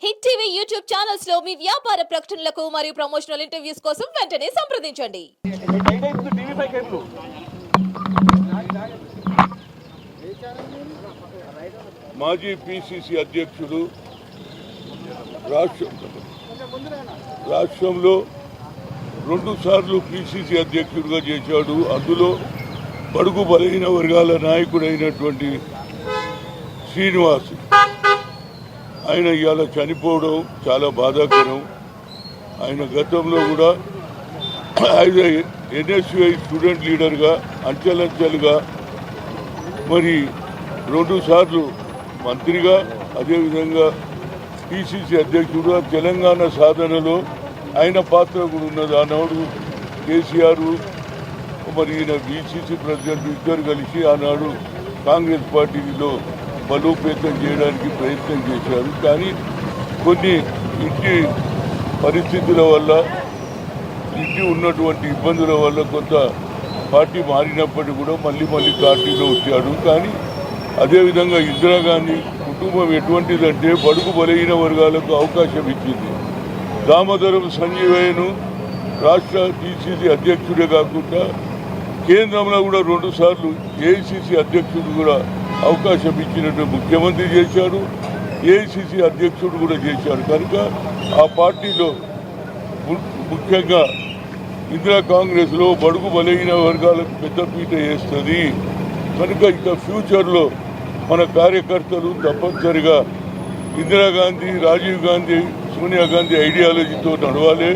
Hit TV YouTube channels లో మీ వ్యాపార ప్రకటనలకు మరియు ప్రమోషనల్ ఇంటర్వ్యూస్ కోసం వెంటనే సంప్రదించండి. మాజీ పిసిసి అధ్యక్షుడు రాష్ట్రంలో 2 సార్లు పిసిసి అధ్యక్షుడిగా చేశాడు. అందులో బడుగు బలహీన వర్గాల నాయకుడైనటువంటి శ్రీనివాస్ ఆయన ఇవాళ చనిపోవడం చాలా బాధాకరం. ఆయన గతంలో కూడా ఎన్ఎస్యుఐ స్టూడెంట్ లీడర్గా అంచెలంచెలుగా మరి 2 సార్లు మంత్రిగా అదేవిధంగా పిసిసి అధ్యక్షుడుగా తెలంగాణ సాధనలో ఆయన పాత్ర కూడా ఉన్నది. ఆనాడు కేసీఆర్ మరి ఈయన పిసిసి ప్రెసిడెంట్ ఇద్దరు కలిసి ఆనాడు కాంగ్రెస్ పార్టీలో బలోపేతం చేయడానికి ప్రయత్నం చేశారు. కానీ కొన్ని ఇంటి పరిస్థితుల వల్ల ఇంటి ఉన్నటువంటి ఇబ్బందుల వల్ల కొంత పార్టీ మారినప్పటికీ కూడా మళ్ళీ పార్టీలో వచ్చాడు. కానీ అదేవిధంగా ఇందిరాగాంధీ కుటుంబం ఎటువంటిదంటే బడుగు బలహీన వర్గాలకు అవకాశం ఇచ్చింది. దామోదరం సంజీవయ్యను రాష్ట్ర పిసిసి అధ్యక్షుడే కాకుండా కేంద్రంలో కూడా 2 సార్లు ఏఐసిసి అధ్యక్షుడు కూడా అవకాశం ఇచ్చినట్టు ముఖ్యమంత్రి చేశారు, ఏఐసిసి అధ్యక్షుడు కూడా చేశారు. కనుక ఆ పార్టీలో ముఖ్యంగా ఇందిరా కాంగ్రెస్లో బడుగు బలహీన వర్గాలకు పెద్దపీట వేస్తుంది. కనుక ఇక ఫ్యూచర్లో మన కార్యకర్తలు తప్పనిసరిగా ఇందిరాగాంధీ, రాజీవ్ గాంధీ, సోనియా గాంధీ ఐడియాలజీతో నడవాలి.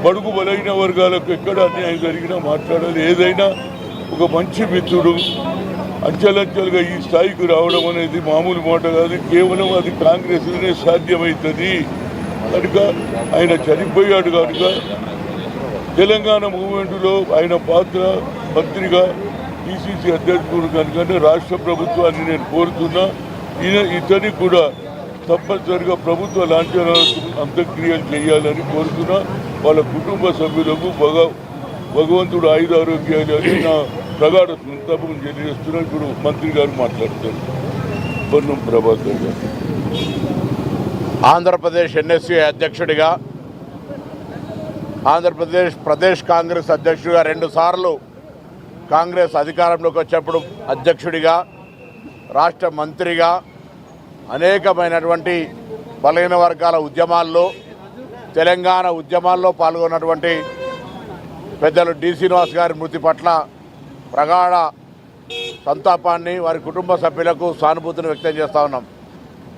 బడుగు బలహీన వర్గాలకు ఎక్కడ అన్యాయం జరిగినా మాట్లాడాలి. ఏదైనా ఒక మంచి మిత్రుడు అంచెలంచెలుగా ఈ స్థాయికి రావడం అనేది మామూలు మాట కాదు. కేవలం అది కాంగ్రెస్లోనే సాధ్యమవుతుంది. కనుక ఆయన చనిపోయాడు కనుక తెలంగాణ మూవ్మెంట్లో ఆయన పాత్ర మంత్రిగా పిసిసి అధ్యక్షుడు కనుక రాష్ట్ర ప్రభుత్వాన్ని నేను కోరుతున్నా. ఇతనికి కూడా తప్పనిసరిగా ప్రభుత్వ లాంఛనాలకు అంత్యక్రియలు చేయాలని కోరుతున్నా. వాళ్ళ కుటుంబ సభ్యులకు భగవంతుడు ఆయురారోగ్యాలు అని నా ప్రగాఢ సంతాపం తెలియజేస్తున్నా. ఇప్పుడు మంత్రి గారు మాట్లాడతారు. పొన్నం ప్రభాకర్ గారు ఆంధ్రప్రదేశ్ ఎన్ఎస్యు అధ్యక్షుడిగా, ప్రదేశ్ కాంగ్రెస్ అధ్యక్షుడిగా 2 సార్లు కాంగ్రెస్ అధికారంలోకి వచ్చేప్పుడు అధ్యక్షుడిగా, రాష్ట్ర మంత్రిగా అనేకమైనటువంటి బలహీన వర్గాల ఉద్యమాల్లో, తెలంగాణ ఉద్యమాల్లో పాల్గొన్నటువంటి పెద్దలు డి శ్రీనివాస్ గారి మృతి పట్ల ప్రగాఢ సంతాపాన్ని, వారి కుటుంబ సభ్యులకు సానుభూతిని వ్యక్తం చేస్తూ ఉన్నాం.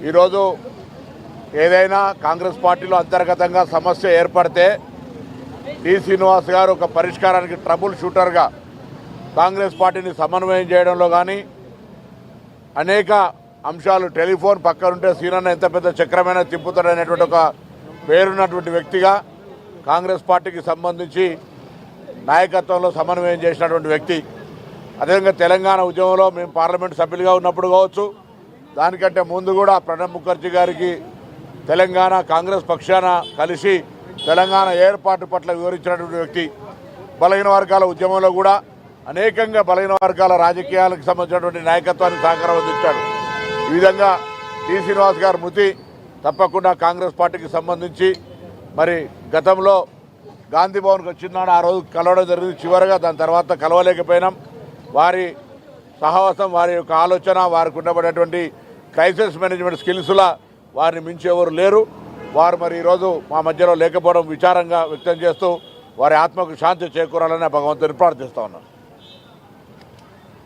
ఈరోజు ఏదైనా కాంగ్రెస్ పార్టీలో అంతర్గతంగా సమస్య ఏర్పడితే డి శ్రీనివాస్ గారు ఒక పరిష్కారానికి ట్రబుల్ షూటర్గా కాంగ్రెస్ పార్టీని సమన్వయం చేయడంలో కానీ అనేక అంశాలు, టెలిఫోన్ పక్కనుంటే సీనన్న ఎంత పెద్ద చక్రమైన తిప్పుతాడనేటువంటి ఒక పేరున్నటువంటి వ్యక్తిగా కాంగ్రెస్ పార్టీకి సంబంధించి నాయకత్వంలో సమన్వయం చేసినటువంటి వ్యక్తి. అదేవిధంగా తెలంగాణ ఉద్యమంలో మేము పార్లమెంట్ సభ్యులుగా ఉన్నప్పుడు కావచ్చు, దానికంటే ముందు కూడా ప్రణబ్ ముఖర్జీ గారికి తెలంగాణ కాంగ్రెస్ పక్షాన కలిసి తెలంగాణ ఏర్పాటు పట్ల వివరించినటువంటి వ్యక్తి. బలహీన వర్గాల ఉద్యమంలో కూడా అనేకంగా బలహీన వర్గాల రాజకీయాలకు సంబంధించినటువంటి నాయకత్వానికి సహకారం అందించాడు. ఈ విధంగా డి శ్రీనివాస్ గారి మృతి తప్పకుండా కాంగ్రెస్ పార్టీకి సంబంధించి మరి గతంలో గాంధీ భవన్కి వచ్చిందని ఆ రోజు కలవడం జరిగింది. చివరిగా దాని తర్వాత కలవలేకపోయినాం. వారి సహవాసం, వారి యొక్క ఆలోచన, వారికి ఉండబడేటువంటి క్రైసిస్ మేనేజ్మెంట్ స్కిల్స్లా వారిని మించి ఎవరు లేరు. వారు మరి ఈరోజు మా మధ్యలో లేకపోవడం విచారంగా వ్యక్తం చేస్తూ వారి ఆత్మకు శాంతి చేకూరాలని భగవంతుని ప్రార్థిస్తా ఉన్నాను.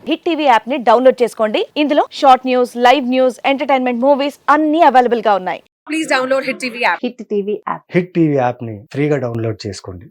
హిట్ టీవీ యాప్ ని డౌన్లోడ్ చేసుకోండి. ఇందులో short news, live news, entertainment movies అన్ని అవైలబుల్ గా ఉన్నాయి. Please download hit TV app. Hit TV app ని ఫ్రీగా డౌన్లోడ్ చేసుకోండి.